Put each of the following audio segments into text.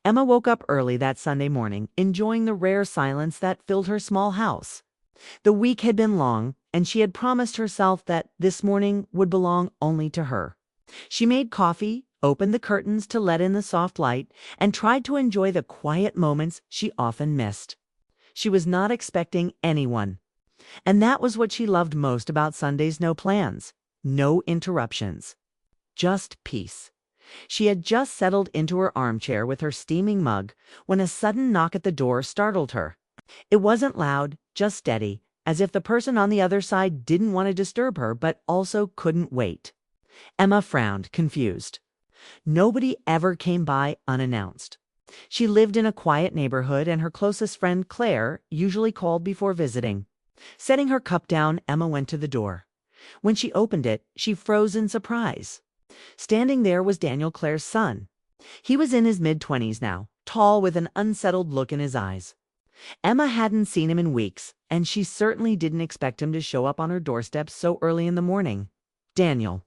Emma woke up early that Sunday morning, enjoying the rare silence that filled her small house. The week had been long, and she had promised herself that this morning would belong only to her. She made coffee, opened the curtains to let in the soft light, and tried to enjoy the quiet moments she often missed. She was not expecting anyone, and that was what she loved most about Sunday's no plans, no interruptions, just peace. She had just settled into her armchair with her steaming mug when a sudden knock at the door startled her. It wasn't loud, just steady, as if the person on the other side didn't want to disturb her but also couldn't wait. Emma frowned, confused. Nobody ever came by unannounced. She lived in a quiet neighborhood, and her closest friend, Claire, usually called before visiting. Setting her cup down, Emma went to the door. When she opened it, she froze in surprise. Standing there was Daniel, Claire's son. He was in his mid-20s now, tall with an unsettled look in his eyes. Emma hadn't seen him in weeks, and she certainly didn't expect him to show up on her doorstep so early in the morning. "Daniel,"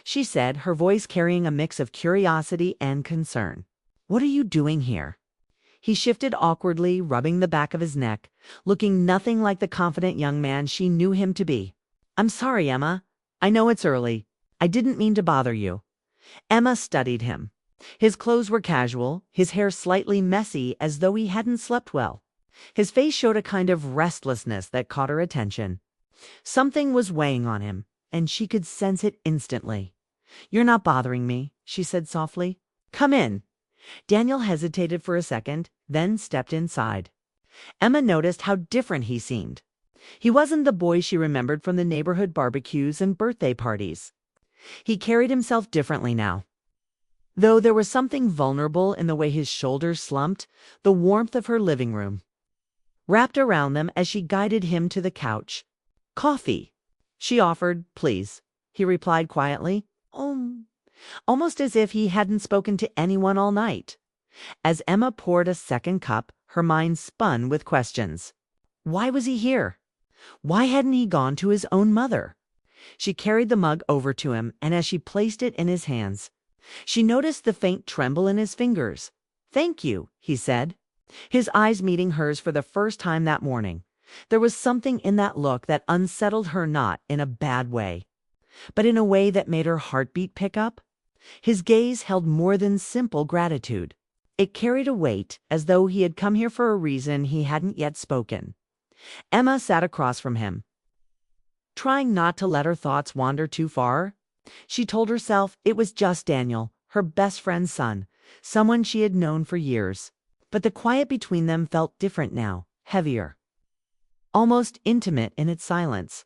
she said, her voice carrying a mix of curiosity and concern. "What are you doing here?" He shifted awkwardly, rubbing the back of his neck, looking nothing like the confident young man she knew him to be. "I'm sorry, Emma. I know it's early. I didn't mean to bother you." Emma studied him. His clothes were casual, his hair slightly messy as though he hadn't slept well. His face showed a kind of restlessness that caught her attention. Something was weighing on him, and she could sense it instantly. "You're not bothering me," she said softly. "Come in." Daniel hesitated for a second, then stepped inside. Emma noticed how different he seemed. He wasn't the boy she remembered from the neighborhood barbecues and birthday parties. He carried himself differently now. Though there was something vulnerable in the way his shoulders slumped, the warmth of her living room wrapped around them as she guided him to the couch. "Coffee," she offered. "Please," he replied quietly, almost as if he hadn't spoken to anyone all night. As Emma poured a second cup, her mind spun with questions. Why was he here? Why hadn't he gone to his own mother? She carried the mug over to him, and as she placed it in his hands, she noticed the faint tremble in his fingers. "Thank you," he said, his eyes meeting hers for the first time that morning. There was something in that look that unsettled her, not in a bad way, but in a way that made her heartbeat pick up. His gaze held more than simple gratitude. It carried a weight, as though he had come here for a reason he hadn't yet spoken. Emma sat across from him, trying not to let her thoughts wander too far. She told herself it was just Daniel, her best friend's son, someone she had known for years. But the quiet between them felt different now, heavier, almost intimate in its silence.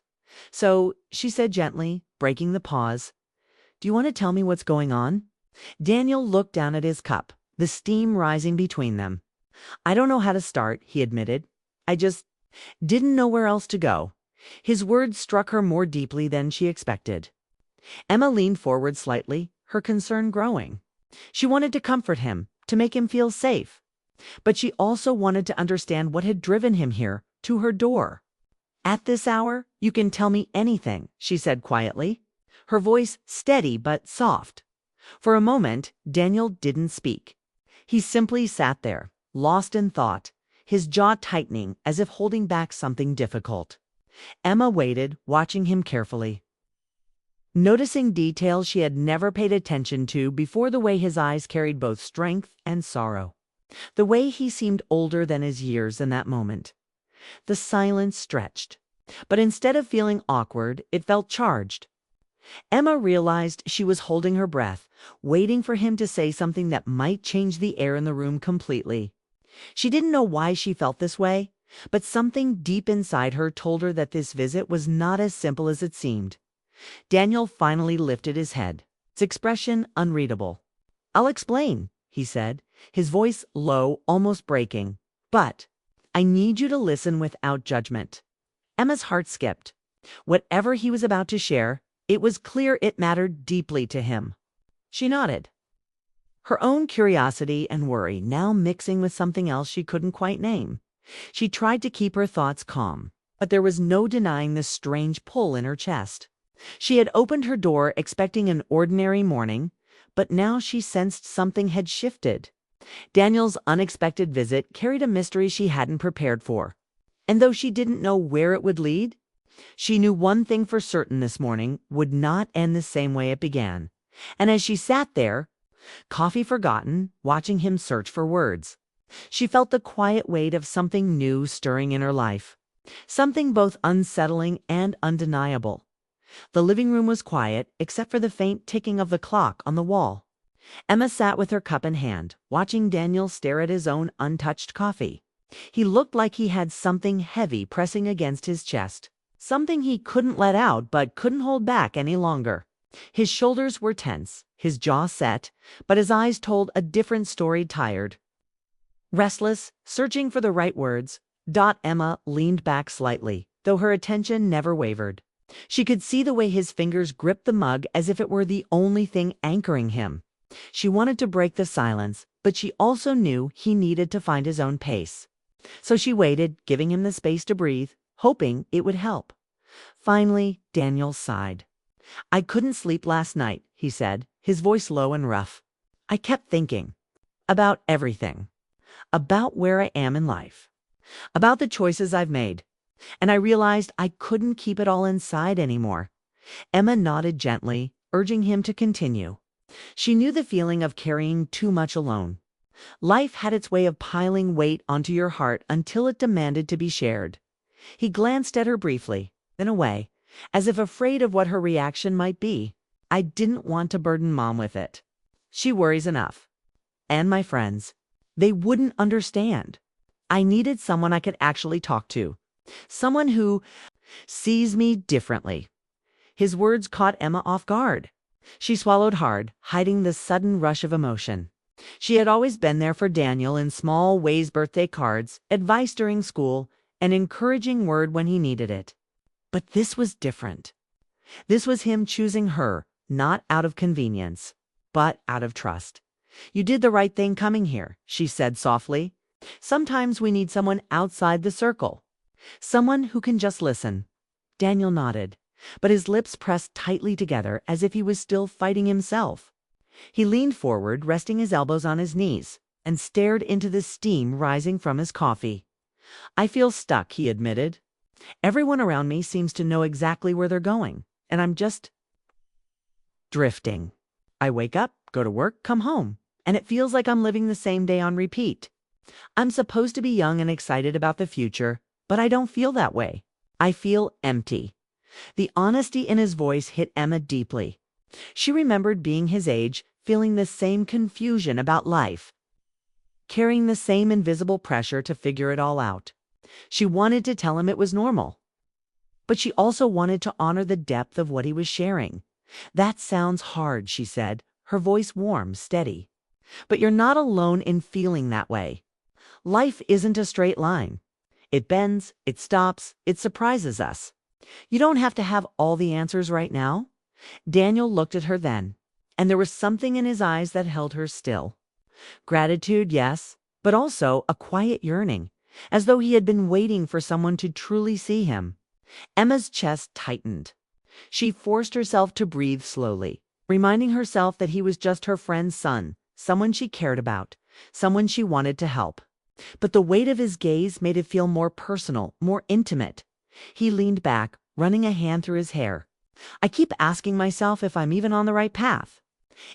So she said gently, breaking the pause, "Do you want to tell me what's going on?" Daniel looked down at his cup, the steam rising between them. "I don't know how to start," he admitted. "I just didn't know where else to go." His words struck her more deeply than she expected. Emma leaned forward slightly, her concern growing. She wanted to comfort him, to make him feel safe. But she also wanted to understand what had driven him here, to her door. "At this hour, you can tell me anything," she said quietly, her voice steady but soft. For a moment, Daniel didn't speak. He simply sat there, lost in thought, his jaw tightening as if holding back something difficult. Emma waited, watching him carefully, noticing details she had never paid attention to before, the way his eyes carried both strength and sorrow, the way he seemed older than his years in that moment. The silence stretched, but instead of feeling awkward, it felt charged. Emma realized she was holding her breath, waiting for him to say something that might change the air in the room completely. She didn't know why she felt this way, but something deep inside her told her that this visit was not as simple as it seemed. Daniel finally lifted his head, its expression unreadable. "I'll explain," he said, his voice low, almost breaking. "But I need you to listen without judgment." Emma's heart skipped. Whatever he was about to share, it was clear it mattered deeply to him. She nodded, her own curiosity and worry now mixing with something else she couldn't quite name. She tried to keep her thoughts calm, but there was no denying the strange pull in her chest. She had opened her door expecting an ordinary morning, but now she sensed something had shifted. Daniel's unexpected visit carried a mystery she hadn't prepared for. And though she didn't know where it would lead, she knew one thing for certain: this morning would not end the same way it began. And as she sat there, coffee forgotten, watching him search for words, she felt the quiet weight of something new stirring in her life. Something both unsettling and undeniable. The living room was quiet, except for the faint ticking of the clock on the wall. Emma sat with her cup in hand, watching Daniel stare at his own untouched coffee. He looked like he had something heavy pressing against his chest. Something he couldn't let out but couldn't hold back any longer. His shoulders were tense, his jaw set, but his eyes told a different story. Tired, restless, searching for the right words. Emma leaned back slightly, though her attention never wavered. She could see the way his fingers gripped the mug as if it were the only thing anchoring him. She wanted to break the silence, but she also knew he needed to find his own pace. So she waited, giving him the space to breathe, hoping it would help. Finally, Daniel sighed. "I couldn't sleep last night," he said, his voice low and rough. "I kept thinking about everything, about where I am in life, about the choices I've made, and I realized I couldn't keep it all inside anymore." Emma nodded gently, urging him to continue. She knew the feeling of carrying too much alone. Life had its way of piling weight onto your heart until it demanded to be shared. He glanced at her briefly, then away, as if afraid of what her reaction might be. "I didn't want to burden Mom with it. She worries enough. And my friends. They wouldn't understand. I needed someone I could actually talk to. Someone who sees me differently." His words caught Emma off guard. She swallowed hard, hiding the sudden rush of emotion. She had always been there for Daniel in small ways: birthday cards, advice during school, an encouraging word when he needed it. But this was different. This was him choosing her, not out of convenience, but out of trust. "You did the right thing coming here," she said softly. "Sometimes we need someone outside the circle. Someone who can just listen." Daniel nodded, but his lips pressed tightly together as if he was still fighting himself. He leaned forward, resting his elbows on his knees, and stared into the steam rising from his coffee. "I feel stuck," he admitted. "Everyone around me seems to know exactly where they're going, and I'm just drifting. I wake up, go to work, come home, and it feels like I'm living the same day on repeat. I'm supposed to be young and excited about the future, but I don't feel that way. I feel empty." The honesty in his voice hit Emma deeply. She remembered being his age, feeling the same confusion about life, carrying the same invisible pressure to figure it all out. She wanted to tell him it was normal, but she also wanted to honor the depth of what he was sharing. "That sounds hard," she said, her voice warm, steady. "But you're not alone in feeling that way. Life isn't a straight line. It bends, it stops, it surprises us. You don't have to have all the answers right now." Daniel looked at her then, and there was something in his eyes that held her still. Gratitude, yes, but also a quiet yearning, as though he had been waiting for someone to truly see him. Emma's chest tightened. She forced herself to breathe slowly, reminding herself that he was just her friend's son, someone she cared about, someone she wanted to help. But the weight of his gaze made it feel more personal, more intimate. He leaned back, running a hand through his hair. "I keep asking myself if I'm even on the right path.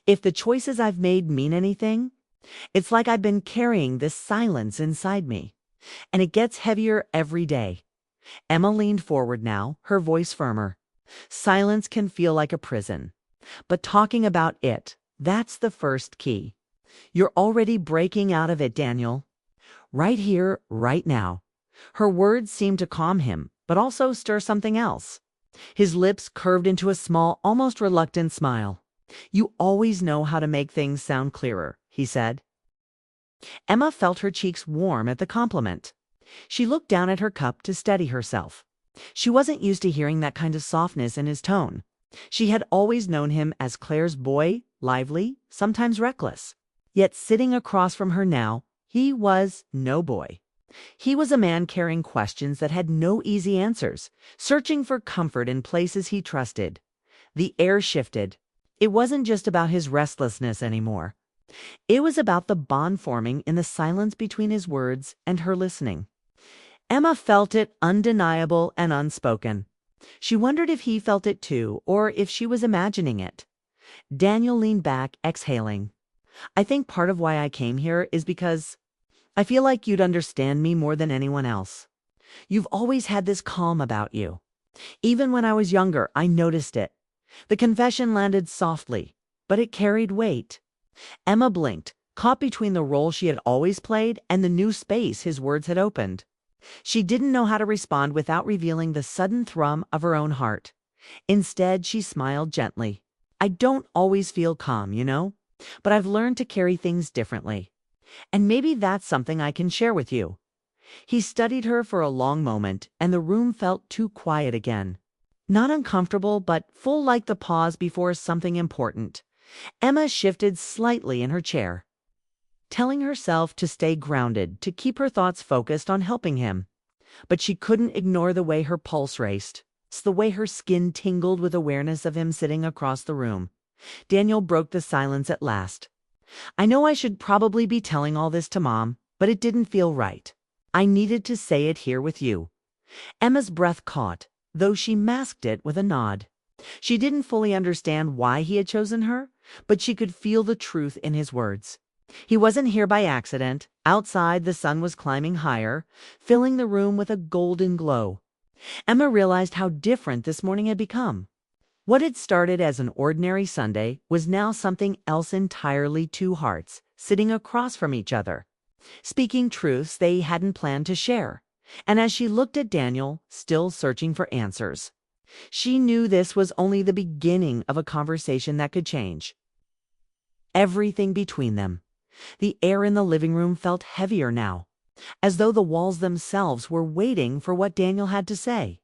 If the choices I've made mean anything. It's like I've been carrying this silence inside me, and it gets heavier every day." Emma leaned forward now, her voice firmer. "Silence can feel like a prison, but talking about it, that's the first key. You're already breaking out of it, Daniel. Right here, right now." Her words seemed to calm him, but also stir something else. His lips curved into a small, almost reluctant smile. "You always know how to make things sound clearer," he said. Emma felt her cheeks warm at the compliment. She looked down at her cup to steady herself. She wasn't used to hearing that kind of softness in his tone. She had always known him as Claire's boy, lively, sometimes reckless. Yet sitting across from her now, he was no boy. He was a man carrying questions that had no easy answers, searching for comfort in places he trusted. The air shifted. It wasn't just about his restlessness anymore. It was about the bond forming in the silence between his words and her listening. Emma felt it undeniable and unspoken. She wondered if he felt it too, or if she was imagining it. Daniel leaned back, exhaling. I think part of why I came here is because I feel like you'd understand me more than anyone else. You've always had this calm about you. Even when I was younger, I noticed it. The confession landed softly, but it carried weight. Emma blinked, caught between the role she had always played and the new space his words had opened. She didn't know how to respond without revealing the sudden thrum of her own heart. Instead, she smiled gently. I don't always feel calm, but I've learned to carry things differently. And maybe that's something I can share with you. He studied her for a long moment, and the room felt too quiet again. Not uncomfortable, but full like the pause before something important. Emma shifted slightly in her chair, telling herself to stay grounded, to keep her thoughts focused on helping him. But she couldn't ignore the way her pulse raced, the way her skin tingled with awareness of him sitting across the room. Daniel broke the silence at last. I know I should probably be telling all this to Mom, but it didn't feel right. I needed to say it here with you. Emma's breath caught, though she masked it with a nod. She didn't fully understand why he had chosen her, but she could feel the truth in his words. He wasn't here by accident. Outside, the sun was climbing higher, filling the room with a golden glow. Emma realized how different this morning had become. What had started as an ordinary Sunday was now something else entirely. Two hearts, sitting across from each other, speaking truths they hadn't planned to share. And as she looked at Daniel, still searching for answers, she knew this was only the beginning of a conversation that could change everything between them. The air in the living room felt heavier now, as though the walls themselves were waiting for what Daniel had to say.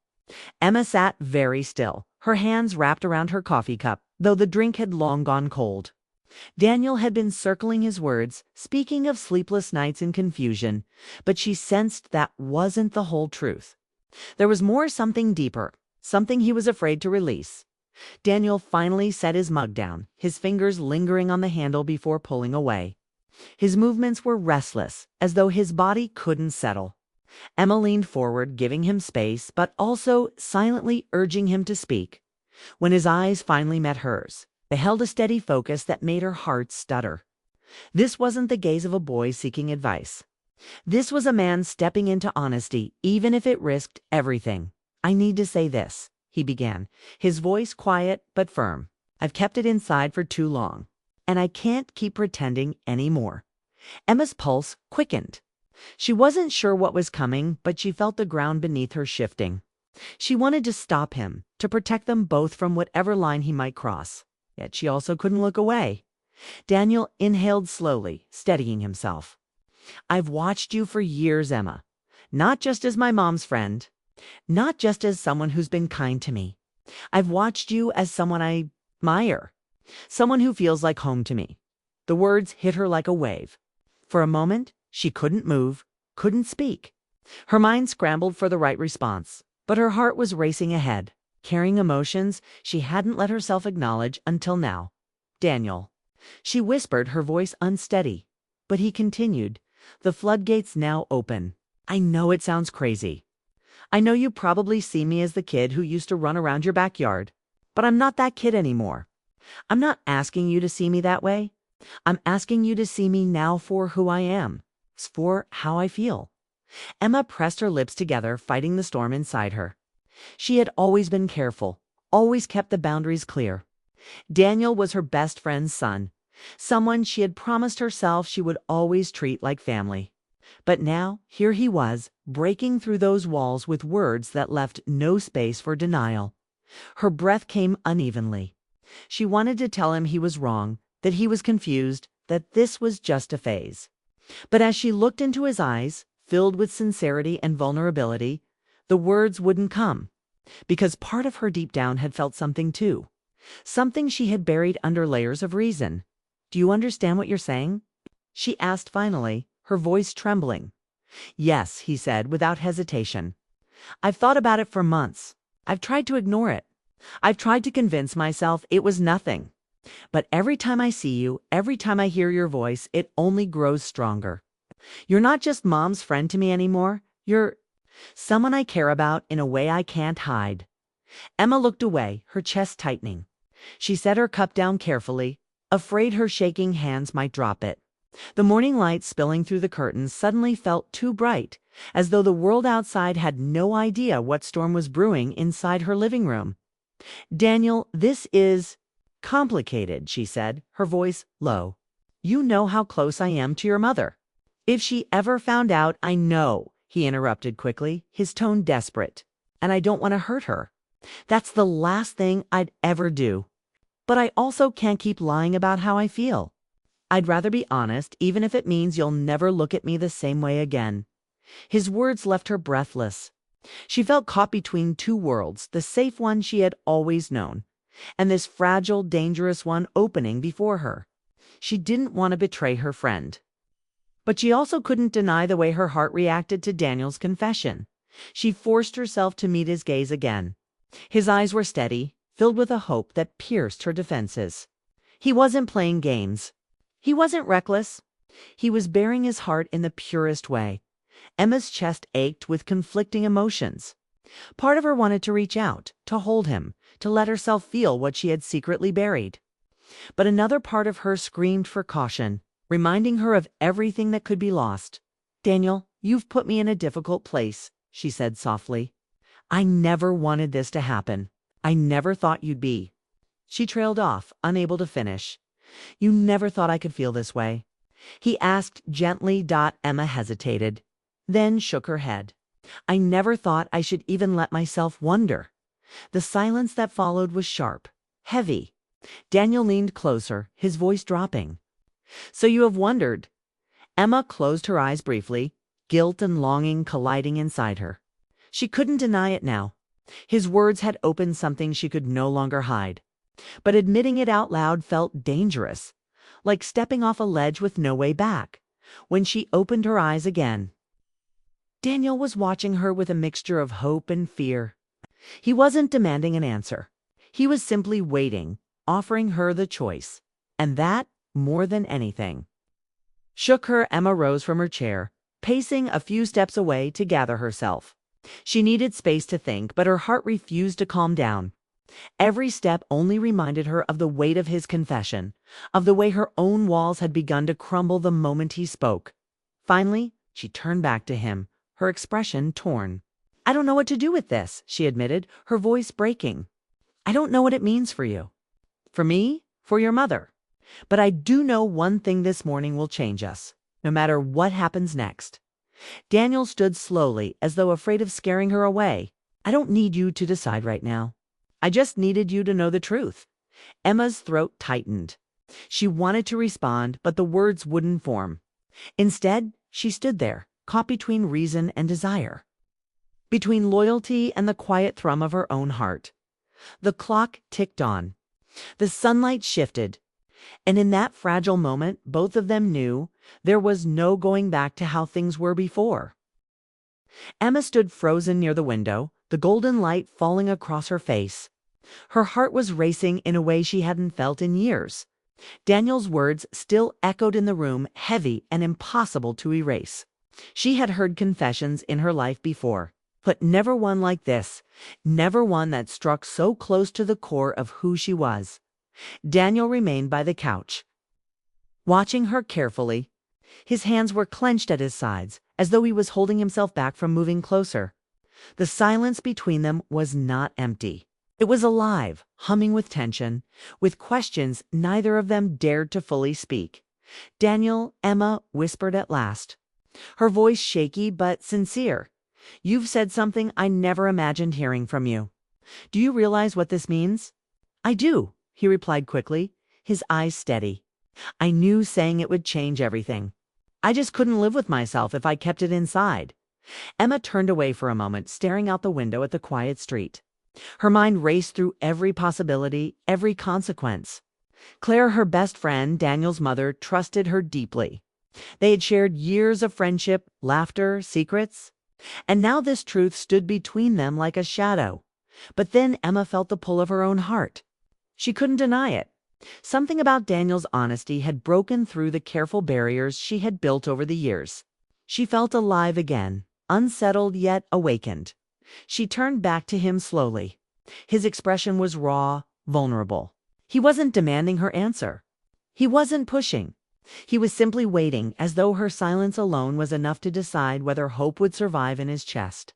Emma sat very still, her hands wrapped around her coffee cup, though the drink had long gone cold. Daniel had been circling his words, speaking of sleepless nights and confusion, but she sensed that wasn't the whole truth. There was more, something deeper, something he was afraid to release. Daniel finally set his mug down, his fingers lingering on the handle before pulling away. His movements were restless, as though his body couldn't settle. Emma leaned forward, giving him space, but also silently urging him to speak. When his eyes finally met hers, they held a steady focus that made her heart stutter. This wasn't the gaze of a boy seeking advice. This was a man stepping into honesty, even if it risked everything. I need to say this, he began, his voice quiet but firm. I've kept it inside for too long, and I can't keep pretending anymore. Emma's pulse quickened. She wasn't sure what was coming, but she felt the ground beneath her shifting. She wanted to stop him, to protect them both from whatever line he might cross. Yet she also couldn't look away. Daniel inhaled slowly, steadying himself. I've watched you for years, Emma. Not just as my mom's friend. Not just as someone who's been kind to me. I've watched you as someone I admire. Someone who feels like home to me. The words hit her like a wave. For a moment, she couldn't move, couldn't speak. Her mind scrambled for the right response, but her heart was racing ahead, carrying emotions she hadn't let herself acknowledge until now. Daniel. She whispered, her voice unsteady. But he continued, the floodgates now open. I know it sounds crazy. I know you probably see me as the kid who used to run around your backyard, but I'm not that kid anymore. I'm not asking you to see me that way. I'm asking you to see me now for who I am, for how I feel. Emma pressed her lips together, fighting the storm inside her. She had always been careful, always kept the boundaries clear. Daniel was her best friend's son, someone she had promised herself she would always treat like family. But now, here he was, breaking through those walls with words that left no space for denial. Her breath came unevenly. She wanted to tell him he was wrong, that he was confused, that this was just a phase. But as she looked into his eyes, filled with sincerity and vulnerability, the words wouldn't come. Because part of her deep down had felt something too. Something she had buried under layers of reason. Do you understand what you're saying? She asked finally, her voice trembling. Yes, he said without hesitation. I've thought about it for months. I've tried to ignore it. I've tried to convince myself it was nothing. But every time I see you, every time I hear your voice, it only grows stronger. You're not just mom's friend to me anymore. You're someone I care about in a way I can't hide." Emma looked away, her chest tightening. She set her cup down carefully, afraid her shaking hands might drop it. The morning light spilling through the curtains suddenly felt too bright, as though the world outside had no idea what storm was brewing inside her living room. "Daniel, this is complicated," she said, her voice low. "You know how close I am to your mother." "If she ever found out, I know," he interrupted quickly, his tone desperate. "And I don't want to hurt her. That's the last thing I'd ever do. But I also can't keep lying about how I feel. I'd rather be honest, even if it means you'll never look at me the same way again." His words left her breathless. She felt caught between two worlds, the safe one she had always known, and this fragile, dangerous one opening before her. She didn't want to betray her friend. But she also couldn't deny the way her heart reacted to Daniel's confession. She forced herself to meet his gaze again. His eyes were steady, filled with a hope that pierced her defenses. He wasn't playing games. He wasn't reckless. He was bearing his heart in the purest way. Emma's chest ached with conflicting emotions. Part of her wanted to reach out, to hold him, to let herself feel what she had secretly buried. But another part of her screamed for caution, reminding her of everything that could be lost. "Daniel, you've put me in a difficult place," she said softly. "I never wanted this to happen. I never thought you'd be." She trailed off, unable to finish. "You never thought I could feel this way?" he asked gently. Emma hesitated, then shook her head. "I never thought I should even let myself wonder." The silence that followed was sharp, heavy. Daniel leaned closer, his voice dropping. "So you have wondered?" Emma closed her eyes briefly, guilt and longing colliding inside her. She couldn't deny it now. His words had opened something she could no longer hide. But admitting it out loud felt dangerous, like stepping off a ledge with no way back. When she opened her eyes again, Daniel was watching her with a mixture of hope and fear. He wasn't demanding an answer. He was simply waiting, offering her the choice. And that, more than anything, shook her. Emma rose from her chair, pacing a few steps away to gather herself. She needed space to think, but her heart refused to calm down. Every step only reminded her of the weight of his confession, of the way her own walls had begun to crumble the moment he spoke. Finally, she turned back to him, her expression torn. "I don't know what to do with this," she admitted, her voice breaking. "I don't know what it means for you. For me, for your mother. But I do know one thing: this morning will change us, no matter what happens next." Daniel stood slowly, as though afraid of scaring her away. "I don't need you to decide right now. I just needed you to know the truth." Emma's throat tightened. She wanted to respond, but the words wouldn't form. Instead, she stood there, caught between reason and desire, between loyalty and the quiet thrum of her own heart. The clock ticked on. The sunlight shifted. And in that fragile moment, both of them knew there was no going back to how things were before. Emma stood frozen near the window, the golden light falling across her face. Her heart was racing in a way she hadn't felt in years. Daniel's words still echoed in the room, heavy and impossible to erase. She had heard confessions in her life before, but never one like this, never one that struck so close to the core of who she was. Daniel remained by the couch, watching her carefully. His hands were clenched at his sides, as though he was holding himself back from moving closer. The silence between them was not empty. It was alive, humming with tension, with questions neither of them dared to fully speak. "Daniel," Emma whispered at last, her voice shaky but sincere, "you've said something I never imagined hearing from you. Do you realize what this means?" "I do," he replied quickly, his eyes steady. "I knew saying it would change everything. I just couldn't live with myself if I kept it inside." Emma turned away for a moment, staring out the window at the quiet street. Her mind raced through every possibility, every consequence. Claire, her best friend, Daniel's mother, trusted her deeply. They had shared years of friendship, laughter, secrets. And now this truth stood between them like a shadow. But then Emma felt the pull of her own heart. She couldn't deny it. Something about Daniel's honesty had broken through the careful barriers she had built over the years. She felt alive again, unsettled yet awakened. She turned back to him slowly. His expression was raw, vulnerable. He wasn't demanding her answer. He wasn't pushing. He was simply waiting, as though her silence alone was enough to decide whether hope would survive in his chest.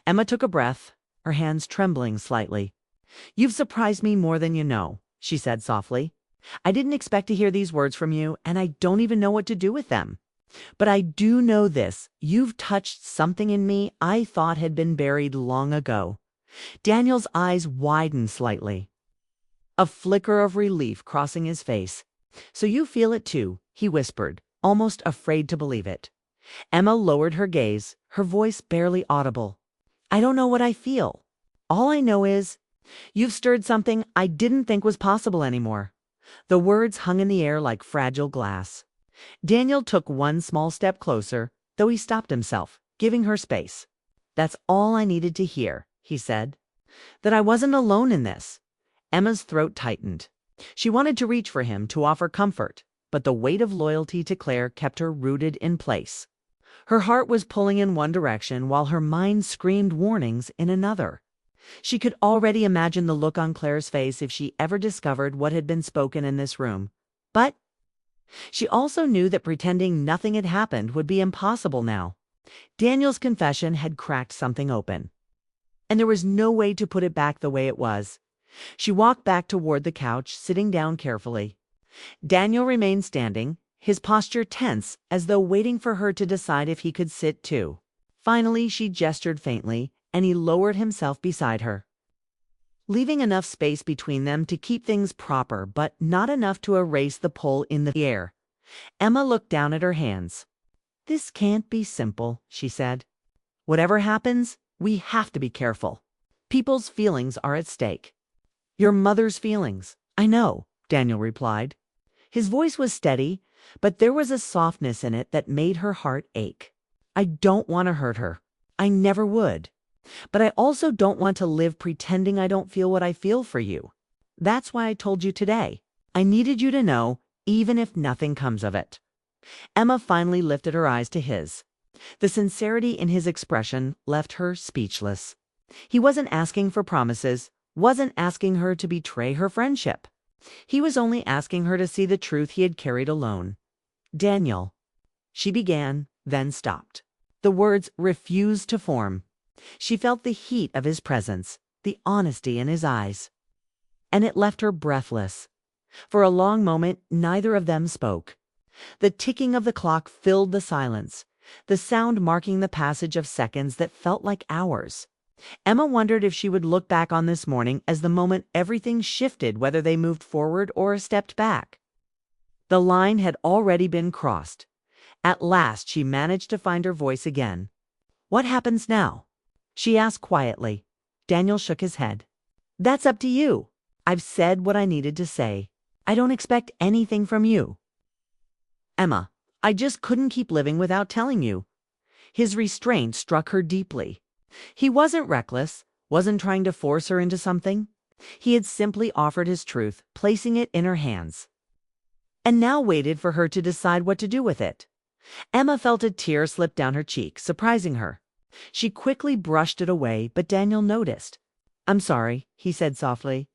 Emma took a breath, her hands trembling slightly. "You've surprised me more than you know," she said softly. "I didn't expect to hear these words from you, and I don't even know what to do with them. But I do know this: you've touched something in me I thought had been buried long ago." Daniel's eyes widened slightly, a flicker of relief crossing his face. "So you feel it too," he whispered, almost afraid to believe it. Emma lowered her gaze, her voice barely audible. "I don't know what I feel. All I know is, you've stirred something I didn't think was possible anymore." The words hung in the air like fragile glass. Daniel took one small step closer, though he stopped himself, giving her space. "That's all I needed to hear," he said. "That I wasn't alone in this." Emma's throat tightened. She wanted to reach for him, to offer comfort, but the weight of loyalty to Claire kept her rooted in place. Her heart was pulling in one direction while her mind screamed warnings in another. She could already imagine the look on Claire's face if she ever discovered what had been spoken in this room. But she also knew that pretending nothing had happened would be impossible now. Daniel's confession had cracked something open, and there was no way to put it back the way it was. She walked back toward the couch, sitting down carefully. Daniel remained standing, his posture tense, as though waiting for her to decide if he could sit too. Finally, she gestured faintly, and he lowered himself beside her, leaving enough space between them to keep things proper, but not enough to erase the pull in the air. Emma looked down at her hands. "This can't be simple," she said. "Whatever happens, we have to be careful. People's feelings are at stake." "Your mother's feelings, I know," Daniel replied. His voice was steady, but there was a softness in it that made her heart ache. "I don't want to hurt her. I never would. But I also don't want to live pretending I don't feel what I feel for you. That's why I told you today. I needed you to know, even if nothing comes of it." Emma finally lifted her eyes to his. The sincerity in his expression left her speechless. He wasn't asking for promises, wasn't asking her to betray her friendship. He was only asking her to see the truth he had carried alone. "Daniel," she began, then stopped. The words refused to form. She felt the heat of his presence, the honesty in his eyes, and it left her breathless. For a long moment, neither of them spoke. The ticking of the clock filled the silence, the sound marking the passage of seconds that felt like hours. Emma wondered if she would look back on this morning as the moment everything shifted, whether they moved forward or stepped back. The line had already been crossed. At last she managed to find her voice again. "What happens now?" she asked quietly. Daniel shook his head. "That's up to you. I've said what I needed to say. I don't expect anything from you." "Emma, I just couldn't keep living without telling you." His restraint struck her deeply. He wasn't reckless, wasn't trying to force her into something. He had simply offered his truth, placing it in her hands, and now waited for her to decide what to do with it. Emma felt a tear slip down her cheek, surprising her. She quickly brushed it away, but Daniel noticed. "I'm sorry," he said softly.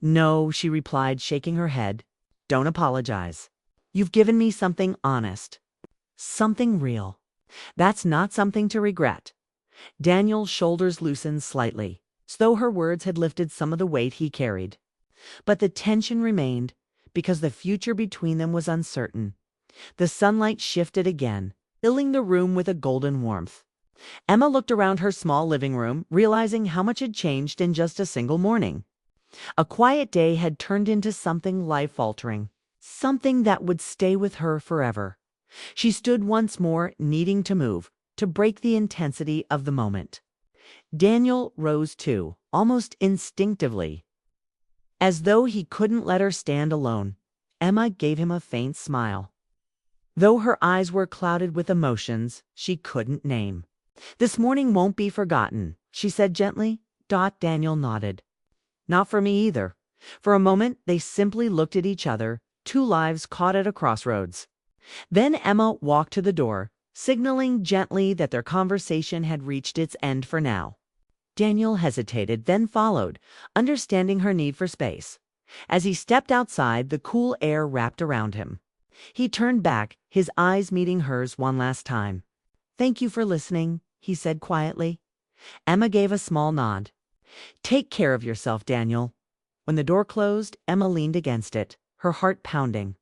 "No," she replied, shaking her head. "Don't apologize. You've given me something honest, something real. That's not something to regret." Daniel's shoulders loosened slightly, as though her words had lifted some of the weight he carried. But the tension remained, because the future between them was uncertain. The sunlight shifted again, filling the room with a golden warmth. Emma looked around her small living room, realizing how much had changed in just a single morning. A quiet day had turned into something life-altering, something that would stay with her forever. She stood once more, needing to move, to break the intensity of the moment. Daniel rose too, almost instinctively. As though he couldn't let her stand alone, Emma gave him a faint smile, though her eyes were clouded with emotions she couldn't name. "This morning won't be forgotten," she said gently. Daniel nodded. "Not for me either. For a moment, they simply looked at each other, two lives caught at a crossroads. Then Emma walked to the door, signaling gently that their conversation had reached its end for now. Daniel hesitated, then followed, understanding her need for space. As he stepped outside, the cool air wrapped around him. He turned back, his eyes meeting hers one last time. "Thank you for listening," he said quietly. Emma gave a small nod. "Take care of yourself, Daniel." When the door closed, Emma leaned against it, her heart pounding.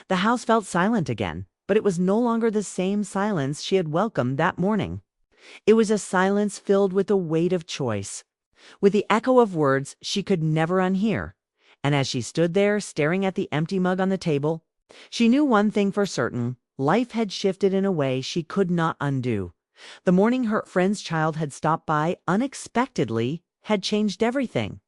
The house felt silent again, but it was no longer the same silence she had welcomed that morning. It was a silence filled with the weight of choice, with the echo of words she could never unhear. And as she stood there, staring at the empty mug on the table, she knew one thing for certain: life had shifted in a way she could not undo. The morning her friend's child had stopped by unexpectedly had changed everything.